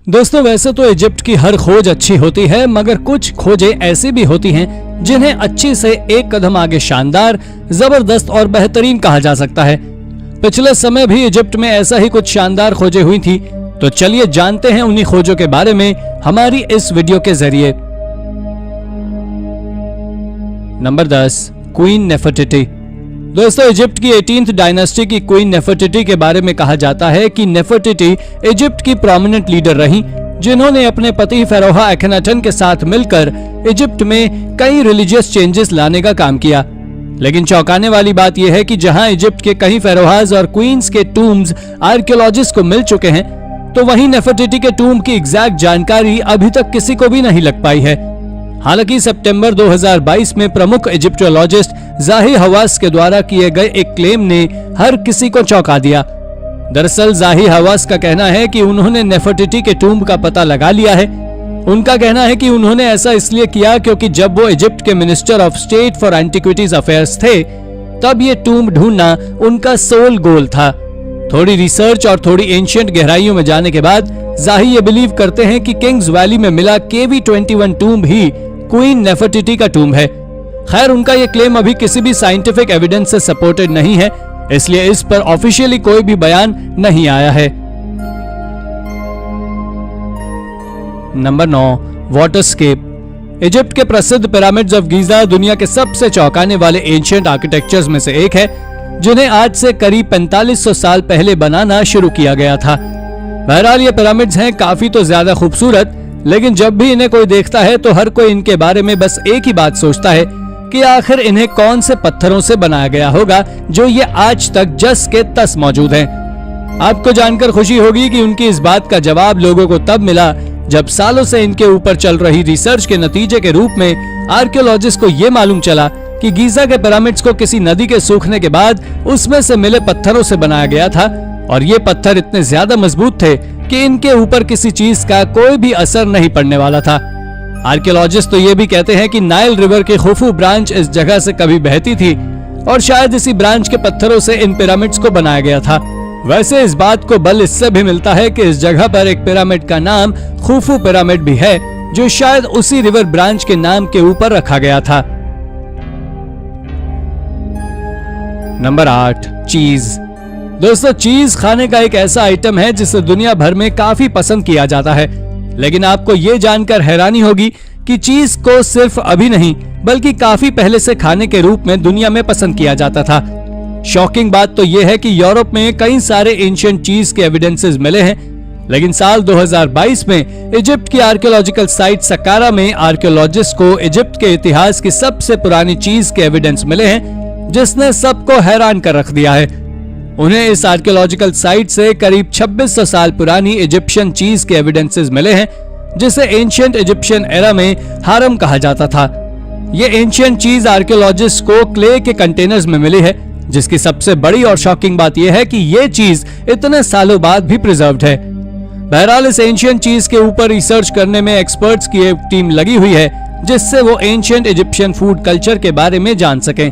दोस्तों वैसे तो इजिप्ट की हर खोज अच्छी होती है, मगर कुछ खोजें ऐसी भी होती हैं जिन्हें अच्छी से एक कदम आगे शानदार, जबरदस्त और बेहतरीन कहा जा सकता है। पिछले समय भी इजिप्ट में ऐसा ही कुछ शानदार खोजें हुई थी, तो चलिए जानते हैं उन्हीं खोजों के बारे में हमारी इस वीडियो के जरिए। Number 10, queen Nefertiti. दोस्तों इजिप्ट की 18th डायनेस्टी की क्वीन नेफरटिटी के बारे में कहा जाता है कि नेफरटिटी इजिप्ट की प्रोमिनेंट लीडर रही, जिन्होंने अपने पति फेरोहा अखनाटन के साथ मिलकर इजिप्ट में कई रिलीजियस चेंजेस लाने का काम किया। लेकिन चौंकाने वाली बात यह है कि जहां इजिप्ट के कई फेरोहाज और क्वींस के टूम्स आर्कियोलॉजिस्ट को मिल चुके हैं, तो वहीं नेफरटिटी के टूम की एग्जैक्ट जानकारी अभी तक किसी को भी नहीं लग पाई है। हालांकि सितंबर 2022 में प्रमुख इजिप्टोलॉजिस्ट जाही हवास के द्वारा किए गए एक क्लेम ने हर किसी को चौंका दिया। दरअसल जाही हवास का कहना है कि उन्होंने नेफरटिटी के टूम का पता लगा लिया है। उनका कहना है कि उन्होंने ऐसा इसलिए किया क्योंकि जब वो इजिप्ट के minister of state for antiquities affairs थे, तब ये टूम ढूंढना उनका सोल गोल था। थोड़ी रिसर्च और थोड़ी एंशिएंट गहराइयों में जाने के बाद जाही ये बिलीव करते हैं कि किंग्स वैली में मिला KV21 टूम ही क्वीन नेफरटिटी का टूम है। खैर उनका ये क्लेम अभी किसी भी साइंटिफिक एविडेंस से सपोर्टेड नहीं है, इसलिए इस पर ऑफिशियली कोई भी बयान नहीं आया है। नंबर 9, वाटरस्केप। इजिप्ट के प्रसिद्ध पिरामिड्स ऑफ गीजा दुनिया के सबसे चौंकाने वाले एंशिएंट आर्किटेक्चर्स में से एक है, जिन्हें आज से करीब 4500 साल पहले बनाना शुरू किया गया था। बहरहाल ये पिरामिड्स हैं काफी तो ज्यादा खूबसूरत, लेकिन जब भी इन्हें कोई देखता है तो हर कोई इनके बारे में बस एक ही बात सोचता है कि आखिर इन्हें कौन से पत्थरों से बनाया गया होगा जो ये आज तक जस के तस मौजूद हैं। आपको जानकर खुशी होगी कि उनकी इस बात का जवाब लोगों को तब मिला जब सालों से इनके ऊपर चल रही रिसर्च के नतीजे के रूप में आर्कियोलॉजिस्ट को ये मालूम चला कि गीजा के पिरामिड्स को किसी नदी के सूखने के बाद उसमें से मिले पत्थरों से बनाया गया था, और ये पत्थर इतने ज्यादा मजबूत थे कि इनके ऊपर किसी चीज का कोई भी असर नहीं पड़ने वाला था। आर्कियोलॉजिस्ट तो ये भी कहते हैं कि नाइल रिवर की खुफू ब्रांच इस जगह से कभी बहती थी और शायद इसी ब्रांच के पत्थरों से इन पिरामिड्स को बनाया गया था। वैसे इस बात को बल इससे भी मिलता है कि इस जगह पर एक पिरामिड का नाम खुफू पिरामिड भी है, जो शायद उसी रिवर ब्रांच के नाम के ऊपर रखा गया था। नंबर 8, चीज। दोस्तों चीज खाने का एक ऐसा आइटम है जिसे दुनिया भर में काफी पसंद किया जाता है, लेकिन आपको ये जानकर हैरानी होगी कि चीज को सिर्फ अभी नहीं बल्कि काफी पहले से खाने के रूप में दुनिया में पसंद किया जाता था। शॉकिंग बात तो यह है कि यूरोप में कई सारे एंशिएंट चीज के एविडेंसेस मिले हैं, लेकिन साल 2022 में इजिप्ट की आर्कियोलॉजिकल साइट सक्कारा में आर्कियोलॉजिस्ट को इजिप्ट के इतिहास की सबसे पुरानी चीज के एविडेंस मिले हैं, जिसने सबको हैरान कर रख दिया है। उन्हें इस आर्कियोलॉजिकल साइट से करीब 2600 साल पुरानी इजिप्शियन चीज के एविडेंसेस मिले हैं, जिसे एंशिएंट इजिप्शियन एरा में हारम कहा जाता था। ये एंशिएंट चीज आर्कियोलॉजिस्ट को क्ले के कंटेनर्स में मिली है, जिसकी सबसे बड़ी और शॉकिंग बात यह है कि ये चीज इतने सालों बाद भी प्रिजर्व्ड है। बहरहाल इस एंशिएंट चीज के ऊपर रिसर्च करने में एक्सपर्ट्स की एक टीम लगी हुई है, जिससे वो एंशिएंट इजिप्शियन फूड कल्चर के बारे में जान सकें।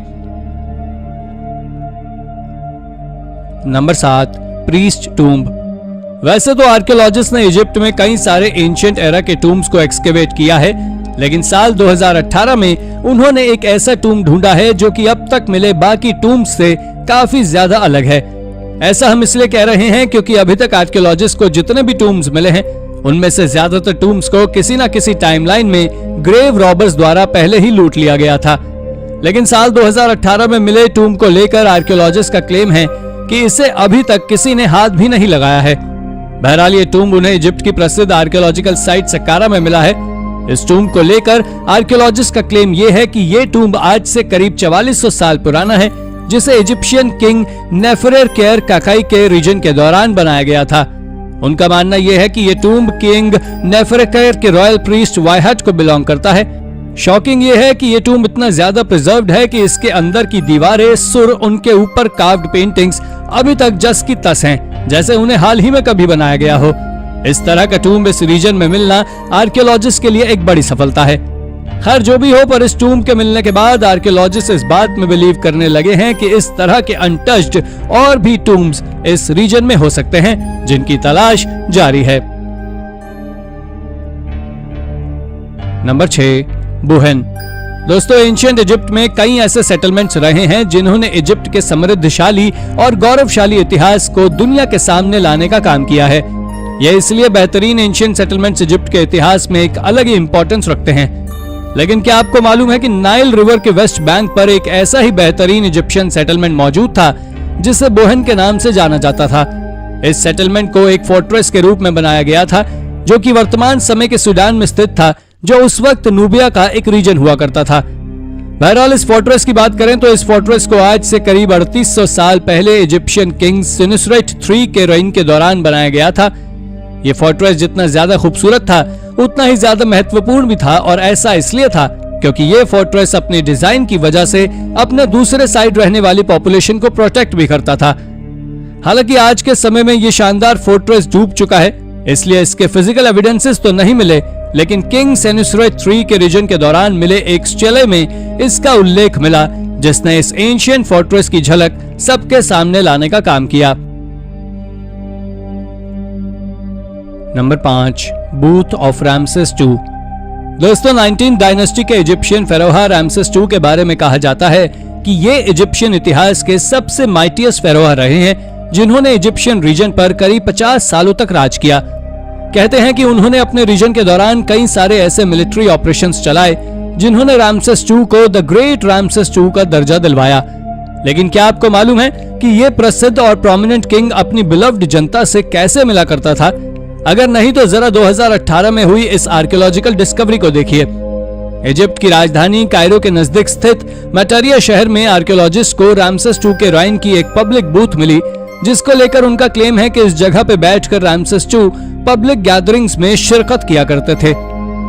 Number 7, priest tomb. वैसे तो आर्कियोलॉजिस्ट ने इजिप्ट में कई सारे एंशिएंट एरा के टूम्स को एक्सकेवेट किया है, लेकिन साल 2018 में उन्होंने एक ऐसा टूम ढूंढा है जो कि अब तक मिले बाकी टूम्स से काफी ज्यादा अलग है। ऐसा हम इसलिए कह रहे हैं क्योंकि अभी तक आर्कियोलॉजिस्ट को जितने भी टूम्स मिले हैं, उनमें से ज्यादातर टूम्स को किसी न किसी टाइमलाइन में ग्रेव रॉबर्स द्वारा पहले ही लूट लिया गया था। लेकिन साल 2018 में मिले टूम को लेकर आर्कियोलॉजिस्ट का क्लेम है कि इसे अभी तक किसी ने हाथ भी नहीं लगाया है। बहरहाल ये टूम उन्हें इजिप्ट की प्रसिद्ध आर्कियोलॉजिकल साइट सक्कारा में मिला है। इस टूम को लेकर आर्कियोलॉजिस्ट का क्लेम ये है कि ये टूम आज से करीब 4400 साल पुराना है, जिसे इजिप्शियन किंग नेफरेकेर काकाई के रीजन के दौरान बनाया गया था। उनका मानना यह है कि ये टूम किंग नेफरेकेर के रॉयल प्रीस्ट वाइहट को बिलोंग करता है। शॉकिंग ये है कि ये टूम इतना ज्यादा प्रिजर्व्ड है कि इसके अंदर की दीवारें, सुर, उनके ऊपर कार्व्ड पेंटिंग्स अभी तक जस की तस हैं, जैसे उन्हें हाल ही में कभी बनाया गया हो। इस तरह का टूम इस रीजन में मिलना आर्कियोलॉजिस्ट के लिए एक बड़ी सफलता है। खैर जो भी हो, पर इस टूम के मिलने के बाद आर्कियोलॉजिस्ट इस बात में बिलीव करने लगे हैं कि इस तरह के अनटच्ड और भी टूम्स इस रीजन में हो सकते हैं, जिनकी तलाश जारी है। नंबर 6, बुहन। दोस्तों, एंशिएंट इजिप्ट में कई ऐसे सेटलमेंट्स रहे हैं जिन्होंने इजिप्ट के समृद्धशाली और गौरवशाली इतिहास को दुनिया के सामने लाने का काम किया है। यह इसलिए बेहतरीन एंशिएंट सेटलमेंट्स इजिप्ट के इतिहास में एक अलग ही इंपॉर्टेंस रखते हैं। लेकिन क्या आपको मालूम है कि नाइल रिवर के वेस्ट बैंक पर एक ऐसा ही बेहतरीन इजिप्शियन सेटलमेंट मौजूद था जिसे बोहन के नाम से जाना जाता था। इस सेटलमेंट को एक फोर्ट्रेस के रूप में बनाया गया था जो कि वर्तमान समय के सूडान में स्थित था, जो उस वक्त नूबिया का एक रीजन हुआ करता था। बहरहाल इस फोर्ट्रेस की बात करें तो इस फोर्ट्रेस को आज से करीब 3800 साल पहले इजिप्शियन किंग सिनुसरेट III के रेन के दौरान बनाया गया था। ये फोर्ट्रेस जितना ज्यादा खूबसूरत था उतना ही ज्यादा महत्वपूर्ण भी था, और ऐसा इसलिए था क्योंकि ये फोर्ट्रेस अपनी डिजाइन की वजह से अपने दूसरे साइड रहने वाली पॉपुलेशन को प्रोटेक्ट भी करता था। हालांकि आज के समय में ये शानदार फोर्ट्रेस डूब चुका है, इसलिए इसके फिजिकल एविडेंसेस तो नहीं मिले, लेकिन किंग सेनुसरेट III के रीजन के दौरान मिले एक स्टेले में इसका उल्लेख मिला, जिसने इस एंशिएंट फोर्ट्रेस की झलक सबके सामने लाने का काम किया। Number 5, booth of Ramses II। दोस्तों, 19th डायनेस्टी के इजिप्शियन फेरोहा रामसेस II के बारे में कहा जाता है कि ये इजिप्शियन इतिहास के सबसे माइटियस्ट फेरोहा रहे हैं जिन्होंने इजिप्शियन रीजन पर करीब 50 सालों तक राज किया। कहते हैं कि उन्होंने अपने रीजन के दौरान कई सारे ऐसे मिलिट्री ऑपरेशंस चलाए जिन्होंने रामसेस II को द ग्रेट रामसेस II का दर्जा दिलवाया। लेकिन क्या आपको मालूम है कि ये प्रसिद्ध और प्रोमिनेंट किंग अपनी बिलव्ड जनता से कैसे मिला करता था? अगर नहीं तो जरा 2018 में हुई इस आर्कियोलॉजिकल डिस्कवरी को देखिए। इजिप्ट की राजधानी कायरो के नजदीक स्थित मटारिया शहर में आर्कियोलॉजिस्ट को रामसेस II के राइन की एक पब्लिक बूथ मिली, जिसको लेकर उनका क्लेम है कि इस जगह पे बैठकर रामसेस II पब्लिक गैदरिंग्स में शिरकत किया करते थे।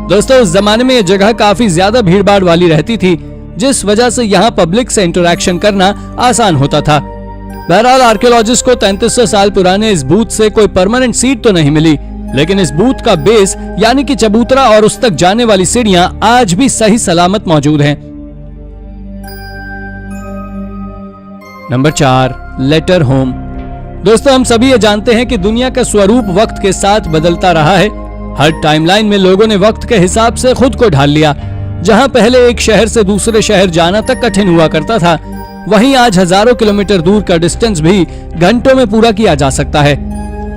दोस्तों, उस जमाने में यह जगह काफी ज्यादा भीड़भाड़ वाली रहती थी, जिस वजह से यहाँ पब्लिक से इंटरेक्शन करना आसान होता था। बहरहाल आर्कियोलॉजिस्ट को 3300 साल पुराने इस बूथ से कोई परमानेंट सीट तो नहीं मिली, लेकिन इस बूथ का बेस यानी कि चबूतरा और उस तक जाने वाली सीढ़ियां आज भी सही सलामत मौजूद हैं। Number 4, letter home. दोस्तों, हम सभी ये जानते हैं कि दुनिया का स्वरूप वक्त के साथ बदलता रहा है। हर टाइमलाइन में लोगों ने वक्त के हिसाब से खुद को ढाल लिया। जहां पहले एक शहर से दूसरे शहर जाना तक कठिन हुआ करता था, वहीं आज हजारों किलोमीटर दूर का डिस्टेंस भी घंटों में पूरा किया जा सकता है।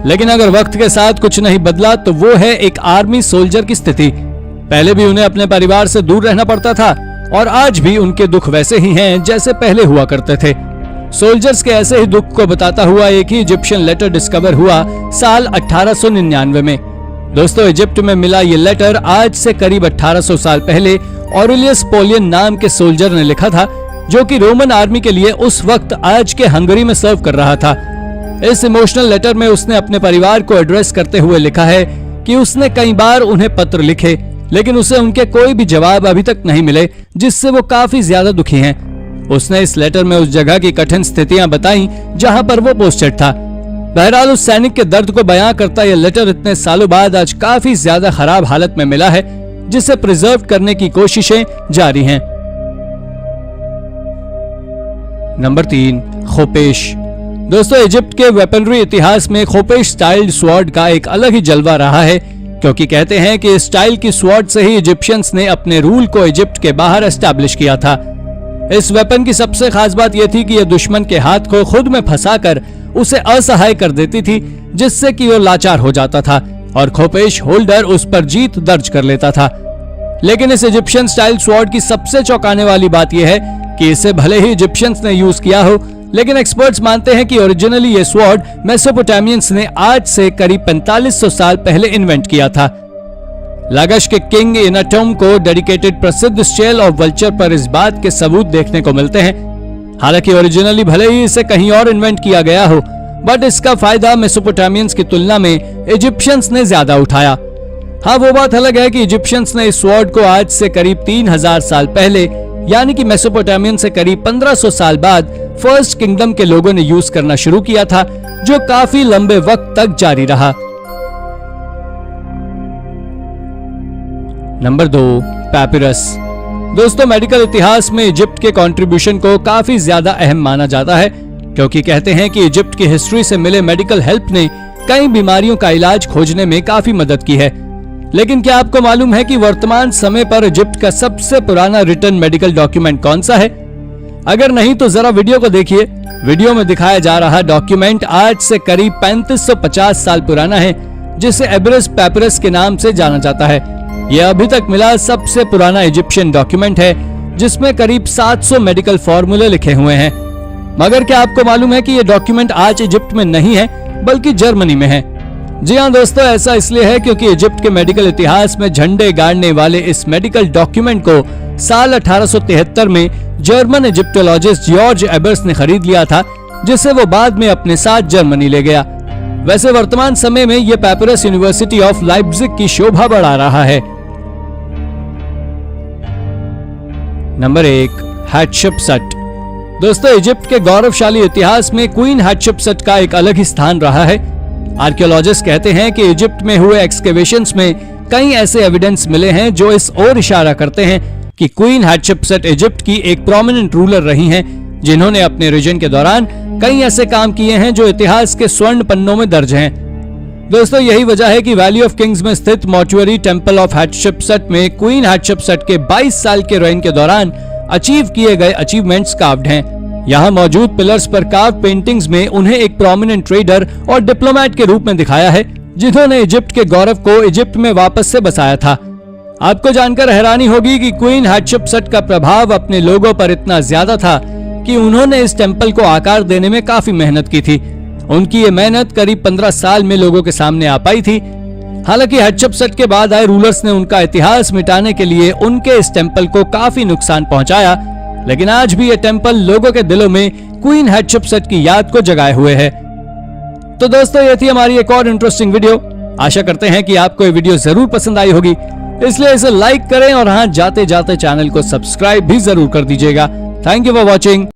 लेकिन अगर वक्त के साथ कुछ नहीं बदला तो वो है एक आर्मी सोल्जर की स्थिति। पहले भी उन्हें अपने परिवार से दूर रहना पड़ता था, और आज भी उनके दुख वैसे ही हैं जैसे पहले हुआ करते थे। सोल्जर्स के ऐसे ही दुख को बताता हुआ एक ही इजिप्शियन लेटर डिस्कवर हुआ साल 1899 में। दोस्तों, इजिप्ट में मिला ये लेटर आज से करीब 1800 साल पहले ऑरेलियस पोलियन नाम के सोल्जर ने लिखा था, जो कि रोमन आर्मी के लिए उस वक्त आज के हंगरी में सर्व कर रहा था। इस इमोशनल लेटर में उसने अपने परिवार को एड्रेस करते हुए लिखा है कि उसने कई बार उन्हें पत्र लिखे, लेकिन उसे उनके कोई भी जवाब अभी तक नहीं मिले, जिससे वो काफी ज्यादा दुखी हैं। उसने इस लेटर में उस जगह की कठिन स्थितियां बताई जहां पर वो पोस्टेड था। बहरहाल उस सैनिक के दर्द को बयां करता यह लेटर इतने सालों बाद आज काफी ज्यादा खराब हालत में मिला है, जिसे प्रिजर्व करने की कोशिशें जारी हैं। नंबर 3, खोपेश। दोस्तों, इजिप्ट के वेपनरी इतिहास में खोपेश स्टाइल्ड स्वॉर्ड का एक अलग ही जलवा रहा है, क्योंकि कहते हैं कि इस स्टाइल की स्वॉर्ड से ही इजिप्शियंस ने अपने रूल को इजिप्ट के बाहर एस्टैब्लिश किया था। इस वेपन की सबसे खास बात यह थी कि यह दुश्मन के हाथ को खुद में फंसाकर उसे असहाय कर देती थी, जिससे कि वो लाचार हो जाता था और खोपेश होल्डर उस पर जीत दर्ज कर लेता था। लेकिन इस इजिप्शियन स्टाइल स्वॉर्ड की सबसे चौंकाने वाली बात यह है कि इसे भले ही इजिप्शियंस ने यूज किया हो, लेकिन एक्सपर्ट्स मानते हैं कि ओरिजिनली ये स्वॉर्ड मेसोपोटामियंस ने आज से करीब 4500 साल पहले इन्वेंट किया था। लागश के किंग इनाटोम को डेडिकेटेड प्रसिद्ध स्टेल ऑफ वल्चर पर इस बात के सबूत देखने को मिलते हैं। हालांकि ओरिजिनली भले ही इसे कहीं और इन्वेंट किया गया हो, बट इसका फायदा मेसोपोटामियंस की तुलना में इजिप्शियंस ने ज्यादा उठाया। हाँ, वो बात अलग है कि इजिप्शियंस ने इस स्वॉर्ड को आज से करीब 3000 साल पहले, यानी कि मेसोपोटामियन से करीब 1500 साल बाद फर्स्ट किंगडम के लोगों ने यूज करना शुरू किया था, जो काफी लंबे वक्त तक जारी रहा। नंबर 2, पैपिरस। दोस्तों, मेडिकल इतिहास में इजिप्ट के कंट्रीब्यूशन को काफी ज्यादा अहम माना जाता है, क्योंकि कहते हैं कि इजिप्ट की हिस्ट्री से मिले मेडिकल हेल्प ने कई बीमारियों का इलाज खोजने में काफी मदद की है। लेकिन क्या आपको मालूम है कि वर्तमान समय पर इजिप्ट का सबसे पुराना रिटन मेडिकल डॉक्यूमेंट कौन सा है? अगर नहीं तो जरा वीडियो को देखिए। वीडियो में दिखाया जा रहा डॉक्यूमेंट आज से करीब 3550 साल पुराना है, जिसे एबरस पैपरस के नाम से जाना जाता है। यह अभी तक मिला सबसे पुराना इजिप्शियन डॉक्यूमेंट है, जिसमें करीब 700 मेडिकल फॉर्मूले लिखे हुए हैं। मगर क्या आपको मालूम है कि यह डॉक्यूमेंट आज इजिप्ट में नहीं है, बल्कि जर्मनी में है? जी हाँ दोस्तों, ऐसा इसलिए है क्योंकि इजिप्ट के मेडिकल इतिहास में झंडे गाड़ने वाले इस मेडिकल डॉक्यूमेंट को साल 1873 में जर्मन इजिप्टोलॉजिस्ट जॉर्ज एबर्स ने खरीद लिया था, जिसे वो बाद में अपने साथ जर्मनी ले गया। वैसे वर्तमान समय में यह पैपरस यूनिवर्सिटी ऑफ लाइप्जिग की शोभा बढ़ा रहा है। नंबर 1, हाटशपसट। दोस्तों, इजिप्ट के गौरवशाली इतिहास में क्वीन हाटशपसट का एक अलग ही स्थान रहा है। आर्कियोलॉजिस्ट कहते हैं कि इजिप्ट में हुए एक्सकेवेशंस में कई ऐसे एविडेंस मिले हैं जो इस ओर इशारा करते हैं कि क्वीन हाटशपसट इजिप्ट की एक प्रोमिनेंट रूलर रही हैं, जिन्होंने अपने रीजन के दौरान कई ऐसे काम किए हैं जो इतिहास के स्वर्ण पन्नों में दर्ज हैं। दोस्तों, यही वजह है कि वैली ऑफ किंग्स में स्थित मॉर्चुअरी टेंपल ऑफ हाटशपसट में क्वीन हाटशपसट के 22 साल के रेन के दौरान अचीव किए गए अचीवमेंट्स कार्व्ड हैं। यहाँ मौजूद पिलर्स पर कार्व पेंटिंग्स में उन्हें एक प्रोमिनेंट ट्रेडर और डिप्लोमेट के रूप में दिखाया है, जिन्होंने इजिप्ट के गौरव को इजिप्ट में वापस से बसाया था। आपको जानकर हैरानी होगी कि क्वीन हाटशपसट का प्रभाव अपने लोगों पर इतना ज्यादा था कि उन्होंने इस टेंपल को आकार देने में काफी मेहनत की थी। उनकी ये मेहनत करीब 15 साल में लोगों के सामने आ पाई थी। हालांकि हाटशपसट के बाद आए रूलर्स ने उनका इतिहास मिटाने के लिए उनके इस टेंपल को काफी नुकसान पहुंचाया, लेकिन आज भी ये टेंपल लोगों के दिलों में क्वीन हाटशपसट की याद को जगाए हुए है। तो दोस्तों, ये थी हमारी एक और इंटरेस्टिंग वीडियो। आशा करते हैं कि आपको ये वीडियो जरूर पसंद आई होगी, इसलिए इसे लाइक करें और हाँ, जाते जाते चैनल को सब्सक्राइब भी जरूर कर दीजिएगा। Thank you for watching.